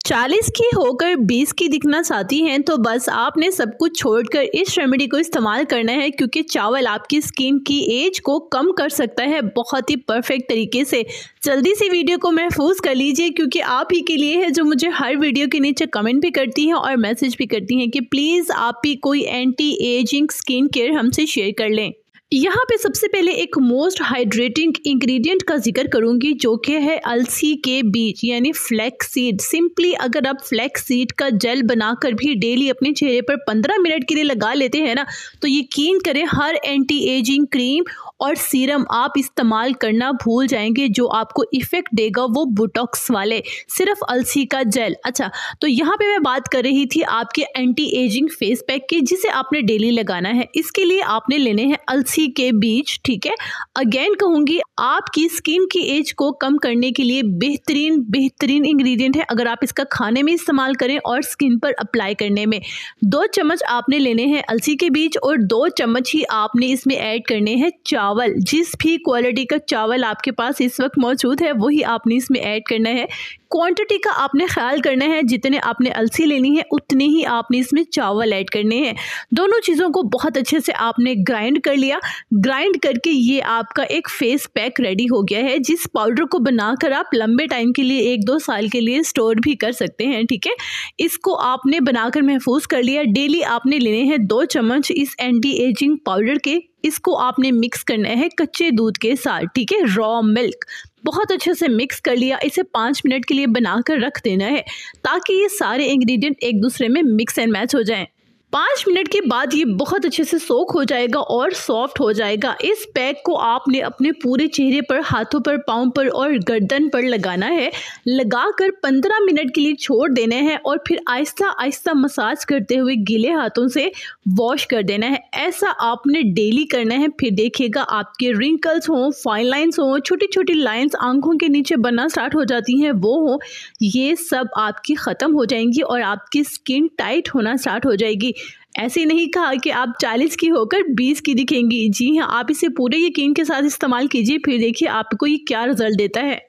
40 की होकर 20 की दिखना चाहती हैं तो बस आपने सब कुछ छोड़कर इस रेमेडी को इस्तेमाल करना है, क्योंकि चावल आपकी स्किन की एज को कम कर सकता है बहुत ही परफेक्ट तरीके से। जल्दी से वीडियो को महफूज कर लीजिए, क्योंकि आप ही के लिए है जो मुझे हर वीडियो के नीचे कमेंट भी करती हैं और मैसेज भी करती हैं कि प्लीज़ आप भी कोई एंटी एजिंग स्किन केयर हमसे शेयर कर लें। यहाँ पे सबसे पहले एक मोस्ट हाइड्रेटिंग इंग्रेडिएंट का जिक्र करूंगी, जो कि है अलसी के बीज यानी फ्लैक्स सीड। सिंपली अगर आप फ्लैक्स सीड का जेल बनाकर भी डेली अपने चेहरे पर 15 मिनट के लिए लगा लेते हैं ना, तो यकीन करें हर एंटी एजिंग क्रीम और सीरम आप इस्तेमाल करना भूल जाएंगे। जो आपको इफेक्ट देगा वो बोटॉक्स वाले, सिर्फ अलसी का जेल। अच्छा, तो यहाँ पे मैं बात कर रही थी आपके एंटी एजिंग फेस पैक की, जिसे आपने डेली लगाना है। इसके लिए आपने लेने हैं अलसी के बीज, ठीक है। अगेन कहूंगी, आपकी स्किन की एज को कम करने के लिए बेहतरीन इंग्रेडिएंट है अगर आप इसका खाने में इस्तेमाल करें और स्किन पर अप्लाई करने में। 2 चम्मच आपने लेने हैं अलसी के बीज और 2 चम्मच ही आपने इसमें ऐड करने हैं चावल। जिस भी क्वालिटी का चावल आपके पास इस वक्त मौजूद है वही आपने इसमें ऐड करना है। क्वांटिटी का आपने ख्याल करना है, जितने आपने अलसी लेनी है उतने ही आपने इसमें चावल ऐड करने हैं। दोनों चीज़ों को बहुत अच्छे से आपने ग्राइंड कर लिया। ग्राइंड करके ये आपका एक फेस पैक रेडी हो गया है, जिस पाउडर को बनाकर आप लंबे टाइम के लिए 1-2 साल के लिए स्टोर भी कर सकते हैं, ठीक है। इसको आपने बनाकर महफूज कर लिया। डेली आपने लेने हैं 2 चम्मच इस एंटी एजिंग पाउडर के। इसको आपने मिक्स करना है कच्चे दूध के साथ, ठीक है, रॉ मिल्क। बहुत अच्छे से मिक्स कर लिया। इसे 5 मिनट के लिए बनाकर रख देना है, ताकि ये सारे इंग्रेडिएंट एक दूसरे में मिक्स एंड मैच हो जाएं। 5 मिनट के बाद ये बहुत अच्छे से सोक हो जाएगा और सॉफ्ट हो जाएगा। इस पैक को आपने अपने पूरे चेहरे पर, हाथों पर, पाँव पर और गर्दन पर लगाना है। लगाकर 15 मिनट के लिए छोड़ देना है और फिर आहिस्ता आहिस्ता मसाज करते हुए गीले हाथों से वॉश कर देना है। ऐसा आपने डेली करना है। फिर देखिएगा आपके रिंकल्स हों, फाइन लाइन्स हों, छोटी छोटी लाइन्स आंखों के नीचे बनना स्टार्ट हो जाती हैं वो हों, ये सब आपकी ख़त्म हो जाएंगी और आपकी स्किन टाइट होना स्टार्ट हो जाएगी। ऐसे नहीं कहा कि आप 40 की होकर 20 की दिखेंगी। जी हाँ, आप इसे पूरे यकीन के साथ इस्तेमाल कीजिए, फिर देखिए आपको ये क्या रिजल्ट देता है।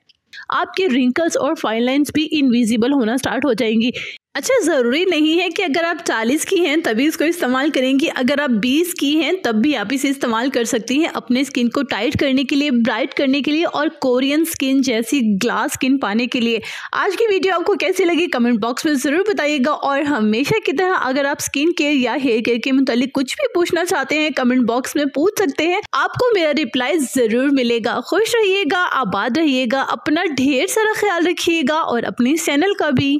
आपके रिंकल्स और फाइन लाइन्स भी इनविजिबल होना स्टार्ट हो जाएंगी। अच्छा, ज़रूरी नहीं है कि अगर आप 40 की हैं तभी इसको इस्तेमाल करेंगी। अगर आप 20 की हैं तब भी आप इसे इस्तेमाल कर सकती हैं अपने स्किन को टाइट करने के लिए, ब्राइट करने के लिए और कोरियन स्किन जैसी ग्लास स्किन पाने के लिए। आज की वीडियो आपको कैसी लगी कमेंट बॉक्स में ज़रूर बताइएगा। और हमेशा की तरह अगर आप स्किन केयर या हेयर केयर के मुतालिक कुछ भी पूछना चाहते हैं कमेंट बॉक्स में पूछ सकते हैं, आपको मेरा रिप्लाई ज़रूर मिलेगा। खुश रहिएगा, आबाद रहिएगा, अपना ढेर सारा ख्याल रखिएगा और अपने चैनल का भी।